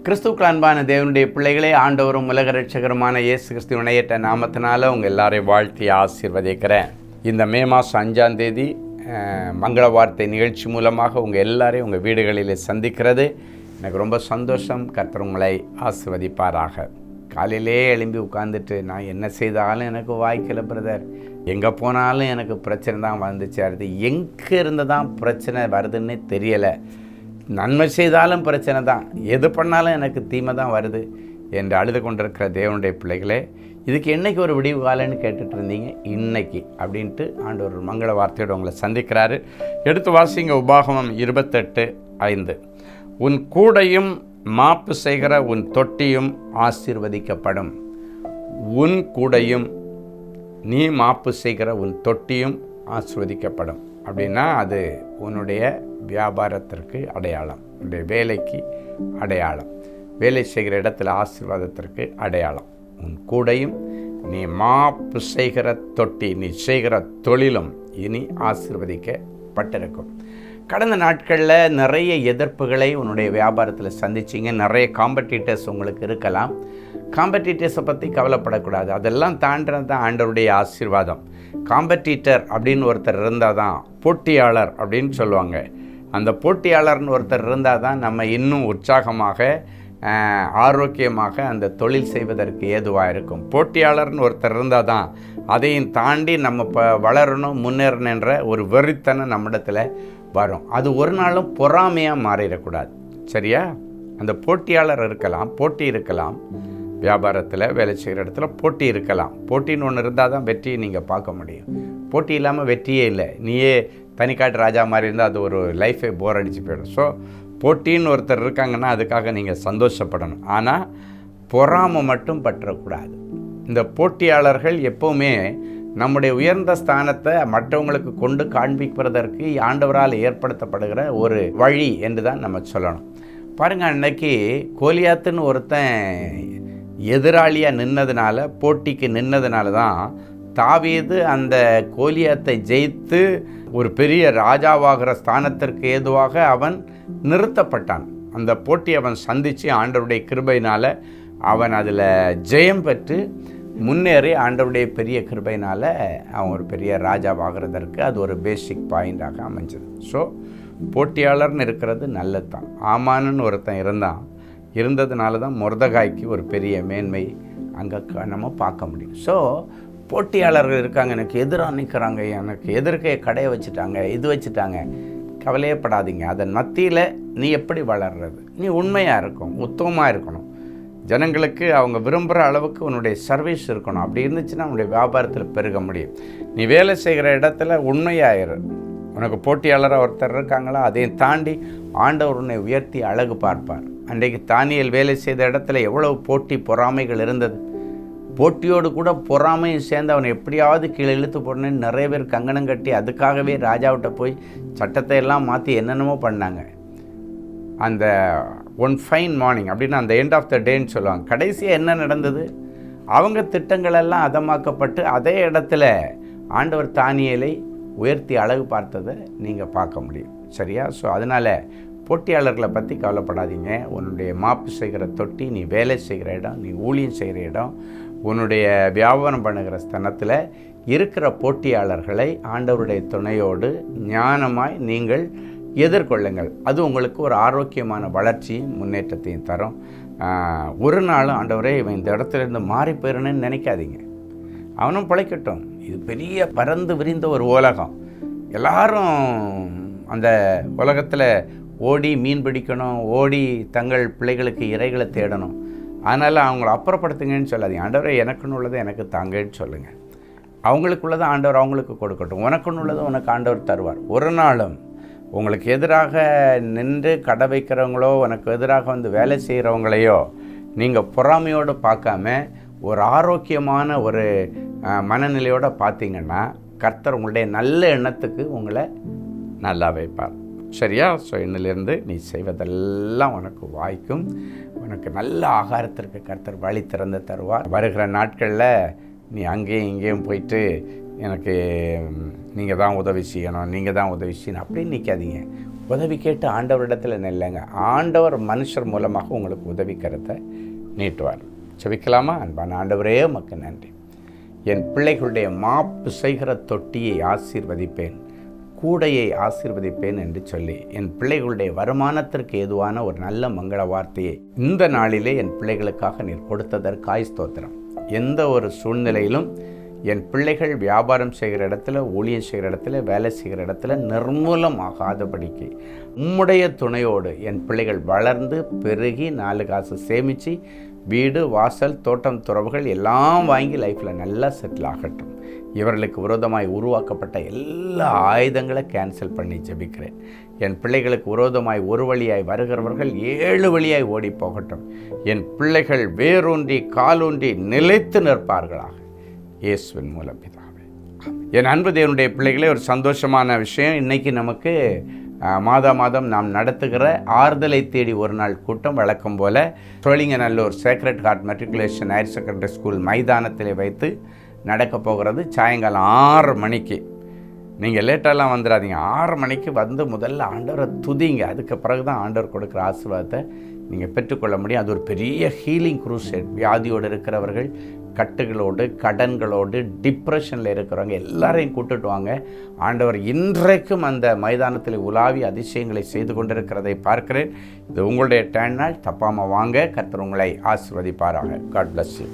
கிறிஸ்துவுக்கு அன்பான தேவனுடைய பிள்ளைகளே, ஆண்டவரும் உலக ரட்சகருமான இயேசு கிறிஸ்துவின் இணையற்ற நாமத்தினால உங்கள் எல்லாரையும் வாழ்த்தி ஆசீர்வதிக்கிறேன். இந்த மே மாதம் 5ஆம் தேதி மங்கள வார்த்தை நிகழ்ச்சி மூலமாக உங்கள் எல்லாரையும் உங்கள் வீடுகளில் சந்திக்கிறது எனக்கு ரொம்ப சந்தோஷம். கர்த்தர் உங்களை ஆசீர்வதிப்பாராக. காலையிலே எழும்பி உட்காந்துட்டு நான் என்ன செய்தாலும் எனக்கு வாய்க்கல பிரதர், எங்கே போனாலும் எனக்கு பிரச்சனை தான் வந்து சேருது, எங்கே இருந்து தான் பிரச்சனை வருதுன்னே தெரியலை, நன்மை செய்தாலும் பிரச்சனை தான், எது பண்ணாலும் எனக்கு தீமை தான் வருது என்று அழுது கொண்டிருக்கிற தேவனுடைய பிள்ளைகளே, இதுக்கு என்றைக்கு ஒரு விடிவு காலன்னு கேட்டுட்டு இருந்தீங்க. இன்னைக்கு அப்படின்ட்டு ஆண்டவர் மங்கள வார்த்தையோடு உங்களை சந்திக்கிறாரு. எடுத்து வாசிங்க உபாகமம் 28:5. உன் கூடையும் மாப்பு செய்கிற உன் தொட்டியும் ஆசீர்வதிக்கப்படும். உன் கூடையும் நீ மாப்பு செய்கிற உன் தொட்டியும் ஆசீர்வதிக்கப்படும். அப்படின்னா அது உன்னுடைய வியாபாரத்திற்கு அடையாளம், உன்னுடைய வேலைக்கு அடையாளம், வேலை செய்கிற இடத்துல ஆசீர்வாதத்திற்கு அடையாளம். உன் கூடையும் நீ மாப்பு செய்கிற தொட்டி, நீ செய்கிற தொழிலும் இனி ஆசீர்வதிக்கப்பட்டிருக்கும். கடந்த நாட்களில் நிறைய எதிர்ப்புகளை உன்னுடைய வியாபாரத்தில் சந்திச்சிங்க. நிறைய காம்படிட்டர்ஸ் உங்களுக்கு இருக்கலாம். காம்படிட்டர்ஸை பற்றி கவலைப்படக்கூடாது, அதெல்லாம் தாண்டது தான் ஆண்டவருடைய ஆசீர்வாதம். காம்படிட்டர் அப்படின்னு ஒருத்தர் இருந்தால் தான், போட்டியாளர் அப்படின்னு சொல்லுவாங்க, அந்த போட்டியாளர்னு ஒருத்தர் இருந்தால் தான் நம்ம இன்னும் உற்சாகமாக ஆரோக்கியமாக அந்த தொழில் செய்வதற்கு ஏதுவாக இருக்கும். போட்டியாளர்னு ஒருத்தர் இருந்தால் தான் அதையும் தாண்டி நம்ம வளரணும், முன்னேறணுன்ற ஒரு வெறித்தனம் நம்மிடத்தில் வரும். அது ஒரு நாளும் பொறாமையாக மாறிடக்கூடாது. சரியா? அந்த போட்டியாளர் இருக்கலாம், போட்டி இருக்கலாம், வியாபாரத்தில் வேலை செய்கிற இடத்துல போட்டி இருக்கலாம். போட்டின்னு ஒன்று இருந்தால் தான் வெற்றியை நீங்கள் பார்க்க முடியும். போட்டி இல்லாமல் வெற்றியே இல்லை. நீயே தனிக்காட்டு ராஜா மாதிரி இருந்தால் அது ஒரு லைஃபே போர் அடிச்சு போயிடும். ஸோ போட்டின்னு ஒருத்தர் இருக்காங்கன்னா அதுக்காக நீங்கள் சந்தோஷப்படணும். ஆனால் பொறாமை மட்டும் பற்றக்கூடாது. இந்த போட்டியாளர்கள் எப்போவுமே நம்முடைய உயர்ந்த ஸ்தானத்தை மற்றவங்களுக்கு கொண்டு காண்பிப்பதற்கு ஆண்டவரால் ஏற்படுத்தப்படுகிற ஒரு வழி என்று தான் நம்ம சொல்லணும். பாருங்கள், அன்னைக்கு கோலியாத்துன்னு ஒருத்தன் எதிராளியாக நின்னதுனால, போட்டிக்கு நின்னதுனால தான் தாவீது அந்த கோலியாத்தை ஜெயித்து ஒரு பெரிய ராஜாவாகிற ஸ்தானத்திற்கு ஏதுவாக அவன் நிறுத்தப்பட்டான். அந்த போட்டி அவன் சந்தித்து ஆண்டவருடைய கிருபையினால் அவன் அதில் ஜெயம் பெற்று முன்னேறி ஆண்டவருடைய பெரிய கிருபையினால் அவன் ஒரு பெரிய ராஜாவாகிறதற்கு அது ஒரு பேசிக் பாயிண்டாக அமைஞ்சது. ஸோ போட்டியாளர்னு இருக்கிறது நல்லது தான். ஆமான்னு ஒருத்தன் இருந்ததுனால தான் மொர்தகாய்க்கு ஒரு பெரிய மேன்மை அங்கே நம்ம பார்க்க முடியும். ஸோ போட்டியாளர்கள் இருக்காங்க, எனக்கு எதிராக நிற்கிறாங்க, எனக்கு எதிர்க்க கடையை வச்சுட்டாங்க, இது வச்சுட்டாங்க, கவலையப்படாதீங்க. அதன் மத்தியில் நீ எப்படி வளர்றது? நீ உண்மையாக இருக்கும், உத்தமமாக இருக்கணும், ஜனங்களுக்கு அவங்க விரும்புகிற அளவுக்கு உன்னுடைய சர்வீஸ் இருக்கணும். அப்படி இருந்துச்சுன்னா உன்னுடைய வியாபாரத்தில் பெருக முடியும். நீ வேலை செய்கிற இடத்துல உண்மையாயிரு. உனக்கு போட்டியாளராக ஒருத்தர் இருக்காங்களா, அதையும் தாண்டி ஆண்டவர் உன்னை உயர்த்தி அழகு பார்ப்பார். அன்றைக்கு தானியேல் வேலை செய்த இடத்துல எவ்வளவு போட்டி பொறாமைகள் இருந்தது. போட்டியோடு கூட பொறாமையும் சேர்ந்து அவனை எப்படியாவது கீழே இழுத்து போடணுன்னு நிறைய பேர் கங்கணம் கட்டி அதுக்காகவே ராஜாவிட்ட போய் சட்டத்தை எல்லாம் மாற்றி என்னென்னமோ பண்ணாங்க. அந்த ஒன் ஃபைன் மார்னிங் அப்படின்னா அந்த எண்ட் ஆஃப் த டேன்னு சொல்லுவாங்க. கடைசியாக என்ன நடந்தது? அவங்க திட்டங்களெல்லாம் அதமாக்கப்பட்டு அதே இடத்துல ஆண்டவர் தானியேலை உயர்த்தி அழகு பார்த்ததை நீங்கள் பார்க்க முடியும். சரியா? ஸோ அதனால் போட்டியாளர்களை பற்றி கவலைப்படாதீங்க. உன்னுடைய மாப்பு செய்கிற தொட்டி, நீ வேலை செய்கிற இடம், நீ ஊழியம் செய்கிற இடம், உன்னுடைய வியாபாரம் பண்ணுகிற ஸ்தானத்தில் இருக்கிற போட்டியாளர்களை ஆண்டவருடைய துணையோடு ஞானமாய் நீங்கள் எதிர்கொள்ளுங்கள். அது உங்களுக்கு ஒரு ஆரோக்கியமான வளர்ச்சியும் முன்னேற்றத்தையும் தரும். ஒரு நாளும் ஆண்டவரே இவன் இந்த இடத்துல இருந்து மாறி போயிடணும்னு நினைக்காதீங்க. அவனும் பிழைக்கட்டும். இது பெரிய பறந்து விரிந்த ஒரு உலகம். எல்லாரும் அந்த உலகத்தில் ஓடி மீன் பிடிக்கணும், ஓடி தங்கள் பிள்ளைகளுக்கு இறைகளை தேடணும். அதனால் அவங்கள அப்புறப்படுத்துங்கன்னு சொல்லாதீங்க. ஆண்டவரை எனக்குன்னு உள்ளதை எனக்கு தாங்கன்னு சொல்லுங்கள். அவங்களுக்குள்ளதை ஆண்டவர் அவங்களுக்கு கொடுக்கட்டும். உனக்குன்னு உள்ளதை உனக்கு ஆண்டவர் தருவார். ஒரு நாளும் உங்களுக்கு எதிராக நின்று கடை வைக்கிறவங்களோ, உனக்கு எதிராக வந்து வேலை செய்கிறவங்களையோ நீங்கள் பொறாமையோடு பார்க்காம ஒரு ஆரோக்கியமான ஒரு மனநிலையோடு பார்த்தீங்கன்னா கர்த்தர் உங்களுடைய நல்ல எண்ணத்துக்கு உங்களை நல்லா வைப்பார். சரியா? ஸோ இன்னிலிருந்து நீ செய்வதெல்லாம் உனக்கு வாய்க்கும். உனக்கு நல்ல ஆகாரத்திற்கு கர்த்தர் வழி திறந்து தருவார். வருகிற நாட்களில் நீ அங்கேயும் இங்கேயும் போயிட்டு எனக்கு நீங்கள் தான் உதவி செய்யணும், நீங்கள் தான் உதவி செய்யணும் அப்படின்னு நிற்காதீங்க. உதவி கேட்டு ஆண்டவரிடத்தில் நில்லுங்க. ஆண்டவர் மனுஷர் மூலமாக உங்களுக்கு உதவி கருத்தை நீட்டுவார். செபிக்கலாமா? அன்பான ஆண்டவரே, உமக்கு நன்றி. என் பிள்ளைகளுடைய மாப்பு செய்கிற தொட்டியை ஆசீர்வதிப்பேன், கூடையை ஆசீர்வதிப்பேன் என்று சொல்லி என் பிள்ளைகளுடைய வருமானத்திற்கு ஏதுவான ஒரு நல்ல மங்கள வார்த்தையை இந்த நாளிலே என் பிள்ளைகளுக்காக நீர் கொடுத்ததற்காய் ஸ்தோத்திரம். எந்த ஒரு சூழ்நிலையிலும் என் பிள்ளைகள் வியாபாரம் செய்கிற இடத்துல, ஊழியம் செய்கிற இடத்துல, வேலை செய்கிற இடத்துல நிர்மூலமாகாதபடிக்கு உம்முடைய துணையோடு என் பிள்ளைகள் வளர்ந்து பெருகி 4 காசு சேமித்து வீடு வாசல் தோட்டம் துறவுகள் எல்லாம் வாங்கி லைஃப்பில் நல்லா செட்டில் ஆகட்டும். இவர்களுக்கு விரோதமாய் உருவாக்கப்பட்ட எல்லா ஆயுதங்களை கேன்சல் பண்ணி ஜெபிக்கிறேன். என் பிள்ளைகளுக்கு விரோதமாய் ஒரு வழியாய் வருகிறவர்கள் 7 வழியாய் ஓடி போகட்டும். என் பிள்ளைகள் வேரூன்றி காலூன்றி நிலைத்து நிற்பார்களாக, இயேசுவின் மூலம் பிதாவே. என் அன்பு தேவனுடைய பிள்ளைகளே, ஒரு சந்தோஷமான விஷயம். இன்றைக்கி நமக்கு மாதம் நாம் நடத்துகிற ஆறுதலை தேடி ஒரு நாள் கூட்டம் வழக்கம் போல் Sholinganallur sacred heart matriculation higher secondary school மைதானத்தில் வைத்து நடக்க போகிறது. சாயங்காலம் 6 மணிக்கு. நீங்கள் லேட்டாலாம் வந்துடாதீங்க. 6 மணிக்கு வந்து முதல்ல ஆண்டவரை துதிங்க. அதுக்கு பிறகு தான் ஆண்டவர் கொடுக்குற ஆசீர்வாதத்தை நீங்கள் பெற்றுக்கொள்ள முடியும். அது ஒரு பெரிய ஹீலிங் குரூசேட். வியாதியோடு இருக்கிறவர்கள், கட்டுகளோடு, கடன்களோடு, டிப்ரெஷனில் இருக்கிறவங்க எல்லாரையும் கூட்டுட்டு வாங்க. ஆண்டவர் இன்றைக்கும் அந்த மைதானத்தில் உலாவி அதிசயங்களை செய்து கொண்டிருக்கிறதை பார்க்கிறேன். இது உங்களுடைய டேன் நாள். தப்பாமல் வாங்க. கர்த்தர் உங்களை ஆசீர்வதிப்பாராக. God bless you.